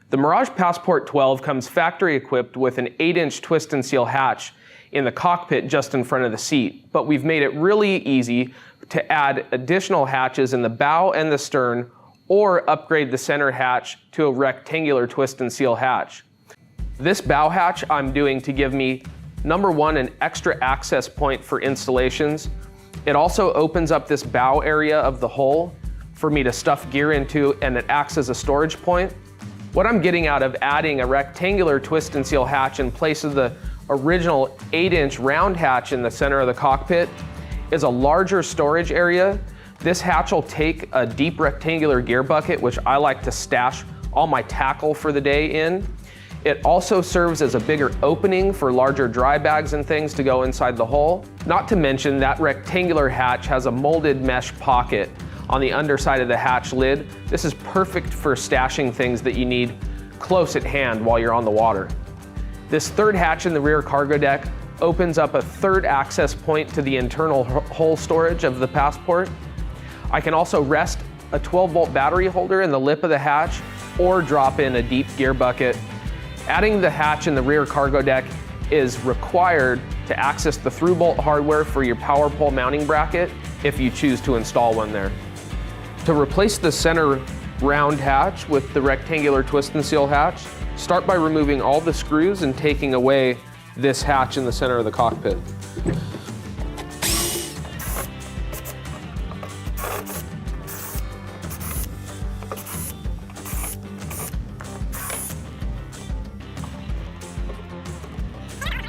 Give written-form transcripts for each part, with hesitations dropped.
The Mirage Passport 12 comes factory equipped with an 8-inch twist and seal hatch in the cockpit just in front of the seat, but we've made it really easy to add additional hatches in the bow and the stern, or upgrade the center hatch to a rectangular twist and seal hatch. This bow hatch I'm doing to give me, number one, an extra access point for installations. It also opens up this bow area of the hull for me to stuff gear into, and it acts as a storage point. What I'm getting out of adding a rectangular twist and seal hatch in place of the original 8-inch round hatch in the center of the cockpit is a larger storage area. This hatch will take a deep rectangular gear bucket, which I like to stash all my tackle for the day in. It also serves as a bigger opening for larger dry bags and things to go inside the hull. Not to mention that rectangular hatch has a molded mesh pocket on the underside of the hatch lid. This is perfect for stashing things that you need close at hand while you're on the water. This third hatch in the rear cargo deck opens up a third access point to the internal hull storage of the Passport. I can also rest a 12-volt battery holder in the lip of the hatch or drop in a deep gear bucket. Adding the hatch in the rear cargo deck is required to access the through-bolt hardware for your power pole mounting bracket if you choose to install one there. To replace the center round hatch with the rectangular twist and seal hatch, start by removing all the screws and taking away this hatch in the center of the cockpit.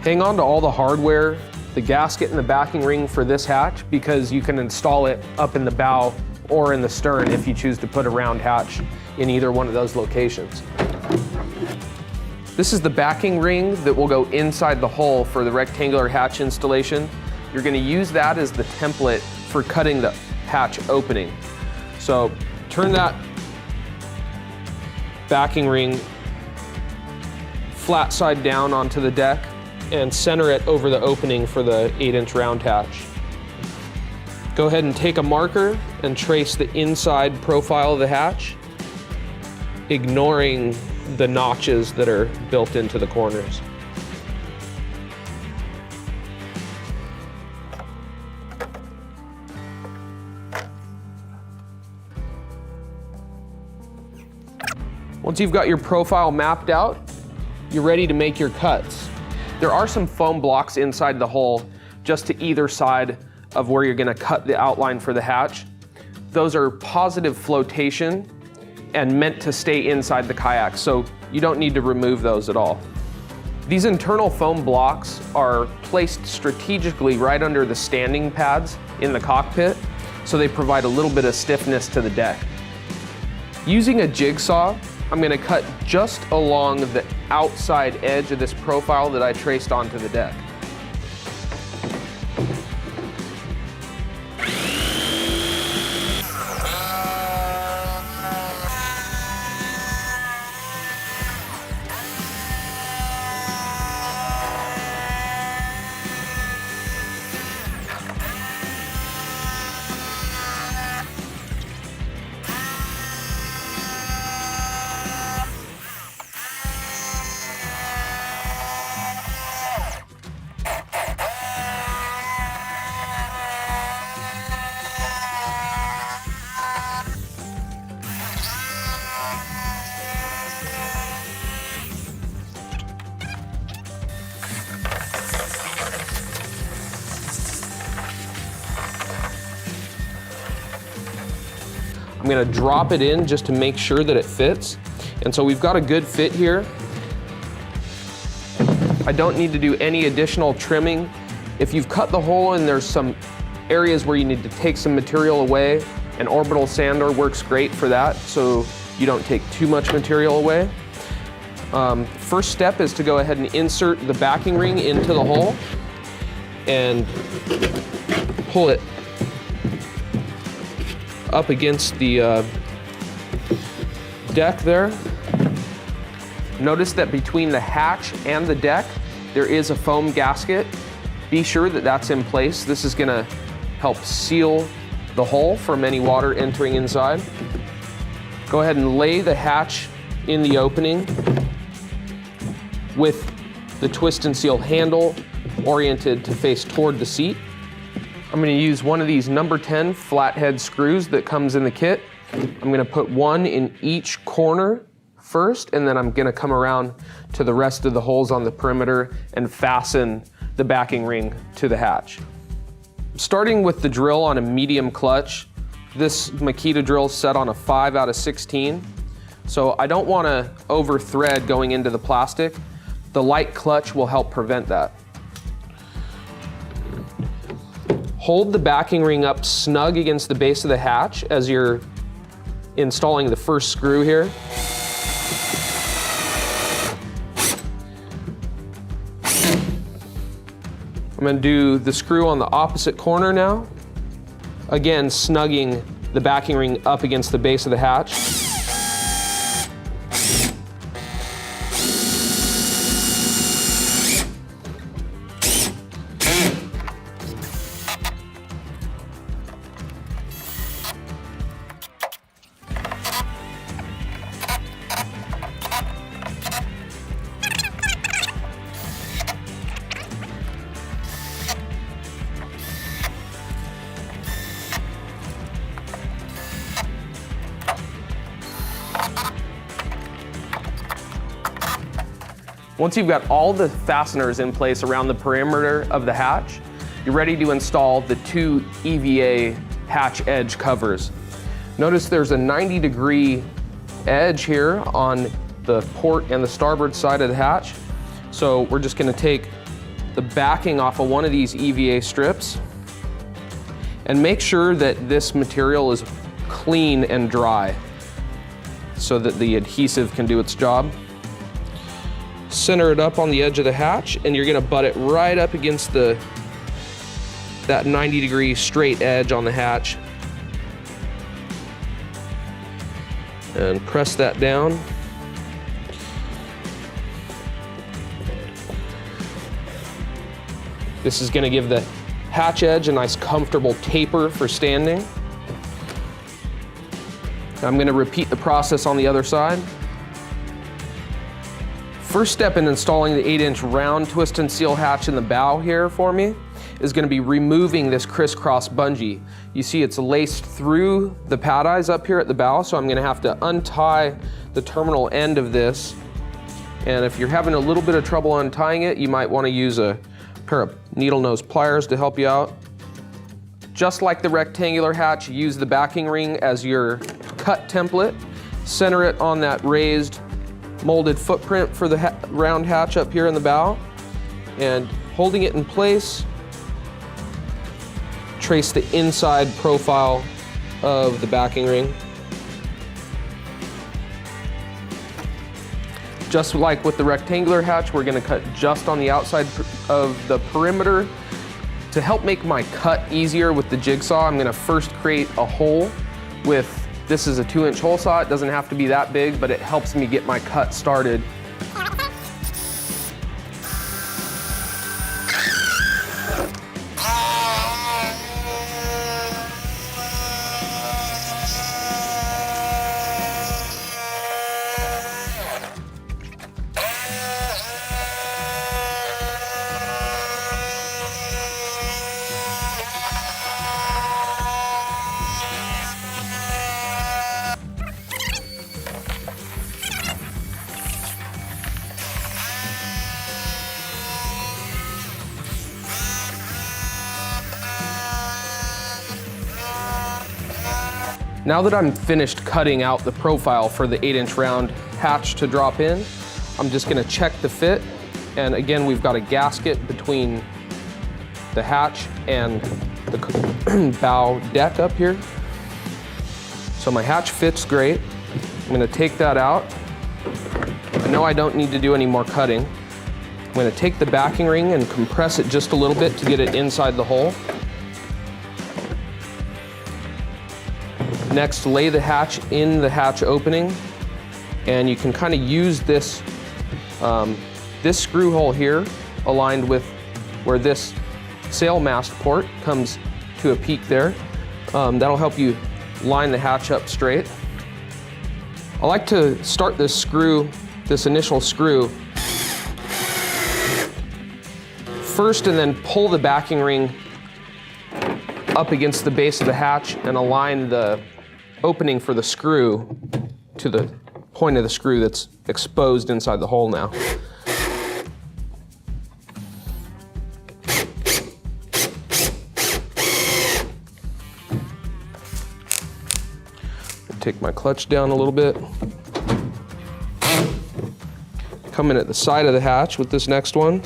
Hang on to all the hardware, the gasket and the backing ring for this hatch, because you can install it up in the bow or in the stern if you choose to put a round hatch in either one of those locations. This is the backing ring that will go inside the hull for the rectangular hatch installation. You're going to use that as the template for cutting the hatch opening. So turn that backing ring flat side down onto the deck and center it over the opening for the 8-inch round hatch. Go ahead and take a marker and trace the inside profile of the hatch, ignoring the notches that are built into the corners. Once you've got your profile mapped out, you're ready to make your cuts. There are some foam blocks inside the hull just to either side of where you're going to cut the outline for the hatch. Those are positive flotation and meant to stay inside the kayak, so you don't need to remove those at all. These internal foam blocks are placed strategically right under the standing pads in the cockpit, so they provide a little bit of stiffness to the deck. Using a jigsaw, I'm going to cut just along the outside edge of this profile that I traced onto the deck. I'm going to drop it in just to make sure that it fits. And so we've got a good fit here. I don't need to do any additional trimming. If you've cut the hole and there's some areas where you need to take some material away, an orbital sander works great for that, so you don't take too much material away. First step is to go ahead and insert the backing ring into the hole and pull it up against the deck there. Notice that between the hatch and the deck, there is a foam gasket. Be sure that that's in place. This is gonna help seal the hole from any water entering inside. Go ahead and lay the hatch in the opening with the twist and seal handle oriented to face toward the seat. I'm going to use one of these number 10 flathead screws that comes in the kit. I'm going to put one in each corner first, and then I'm going to come around to the rest of the holes on the perimeter and fasten the backing ring to the hatch. Starting with the drill on a medium clutch, this Makita drill is set on a 5 out of 16, so I don't want to over thread going into the plastic. The light clutch will help prevent that. Hold the backing ring up snug against the base of the hatch as you're installing the first screw here. I'm going to do the screw on the opposite corner now. Again, snugging the backing ring up against the base of the hatch. Once you've got all the fasteners in place around the perimeter of the hatch, you're ready to install the 2 EVA hatch edge covers. Notice there's a 90-degree edge here on the port and the starboard side of the hatch. So we're just going to take the backing off of one of these EVA strips and make sure that this material is clean and dry so that the adhesive can do its job. Center it up on the edge of the hatch, and you're going to butt it right up against that 90-degree straight edge on the hatch. And press that down. This is going to give the hatch edge a nice comfortable taper for standing. I'm going to repeat the process on the other side. First step in installing the 8-inch round twist and seal hatch in the bow here for me is going to be removing this crisscross bungee. You see it's laced through the pad eyes up here at the bow, so I'm going to have to untie the terminal end of this. And if you're having a little bit of trouble untying it, you might want to use a pair of needle nose pliers to help you out. Just like the rectangular hatch, use the backing ring as your cut template. Center it on that raised molded footprint for the round hatch up here in the bow, and holding it in place, trace the inside profile of the backing ring. Just like with the rectangular hatch, we're going to cut just on the outside of the perimeter. To help make my cut easier with the jigsaw, I'm going to first create a hole with, this is a 2-inch hole saw. It doesn't have to be that big, but it helps me get my cut started. Now that I'm finished cutting out the profile for the 8-inch round hatch to drop in, I'm just going to check the fit. And again, we've got a gasket between the hatch and the bow deck up here. So my hatch fits great. I'm going to take that out. I know I don't need to do any more cutting. I'm going to take the backing ring and compress it just a little bit to get it inside the hole. Next, lay the hatch in the hatch opening, and you can kind of use this, this screw hole here aligned with where this sail mast port comes to a peak there. That'll help you line the hatch up straight. I like to start this screw, this initial screw, first and then pull the backing ring up against the base of the hatch and align the opening for the screw to the point of the screw that's exposed inside the hole now. Take my clutch down a little bit. Come in at the side of the hatch with this next one.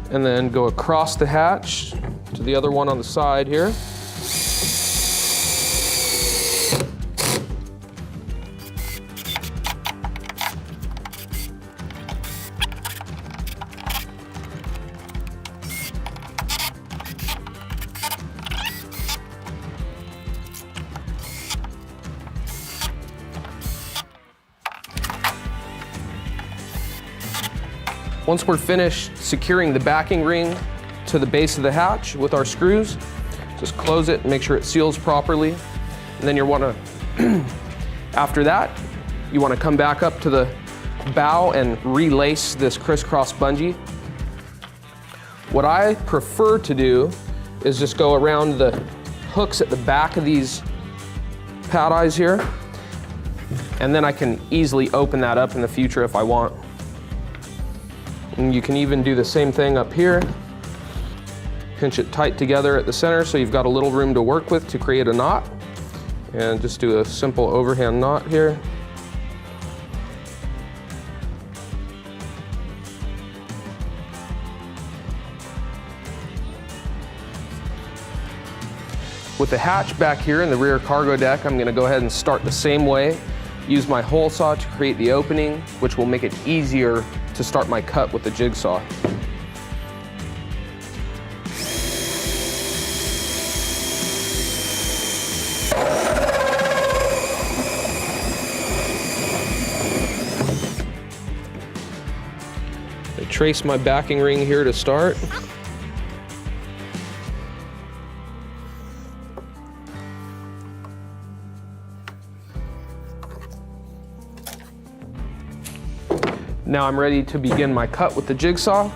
And then go across the hatch to the other one on the side here. Once we're finished securing the backing ring to the base of the hatch with our screws, just close it and make sure it seals properly. And then you want to, after that, you want to come back up to the bow and relace this crisscross bungee. What I prefer to do is just go around the hooks at the back of these pad eyes here, and then I can easily open that up in the future if I want. And you can even do the same thing up here. Pinch it tight together at the center so you've got a little room to work with to create a knot. And just do a simple overhand knot here. With the hatch back here in the rear cargo deck, I'm going to go ahead and start the same way. Use my hole saw to create the opening, which will make it easier to start my cut with the jigsaw. I trace my backing ring here to start. Now I'm ready to begin my cut with the jigsaw.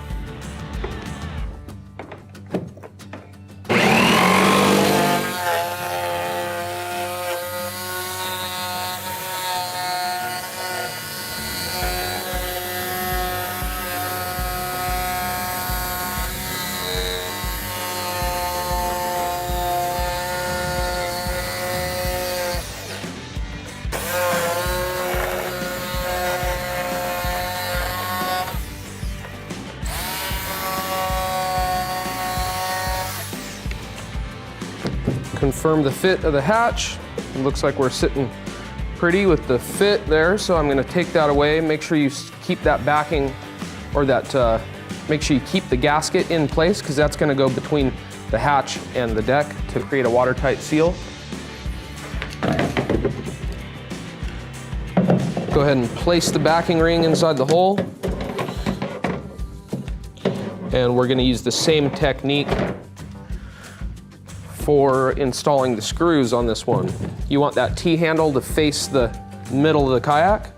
Confirm the fit of the hatch. It looks like we're sitting pretty with the fit there, so I'm going to take that away. Make sure you keep that backing, or that, make sure you keep the gasket in place, because that's going to go between the hatch and the deck to create a watertight seal. Go ahead and place the backing ring inside the hole. And we're going to use the same technique for installing the screws on this one. You want that T-handle to face the middle of the kayak.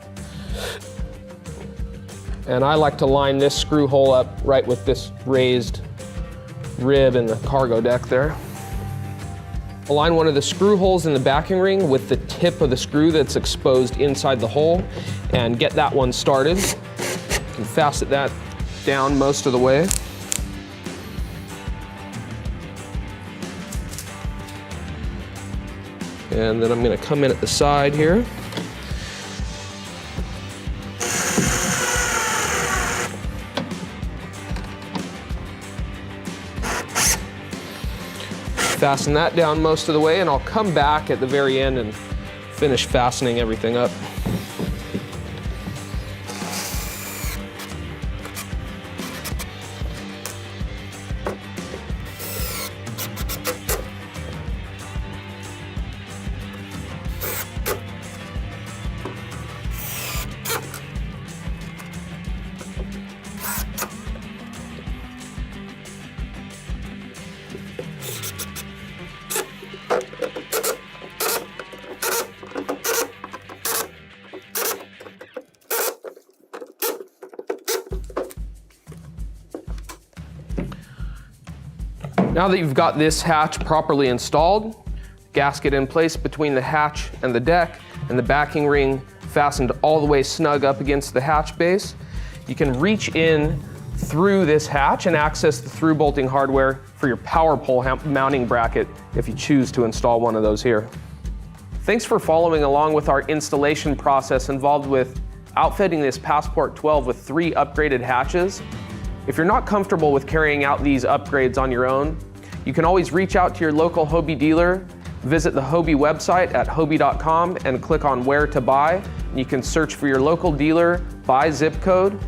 And I like to line this screw hole up right with this raised rib in the cargo deck there. Align one of the screw holes in the backing ring with the tip of the screw that's exposed inside the hole and get that one started. You can fasten that down most of the way. And then I'm going to come in at the side here. Fasten that down most of the way, and I'll come back at the very end and finish fastening everything up. Now that you've got this hatch properly installed, gasket in place between the hatch and the deck, and the backing ring fastened all the way snug up against the hatch base, you can reach in through this hatch and access the through bolting hardware for your power pole mounting bracket if you choose to install one of those here. Thanks for following along with our installation process involved with outfitting this Passport 12 with 3 upgraded hatches. If you're not comfortable with carrying out these upgrades on your own, you can always reach out to your local Hobie dealer, visit the Hobie website at hobie.com and click on where to buy. You can search for your local dealer by zip code.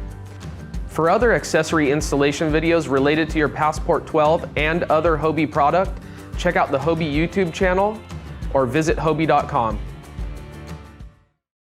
For other accessory installation videos related to your Passport 12 and other Hobie product, check out the Hobie YouTube channel or visit hobie.com.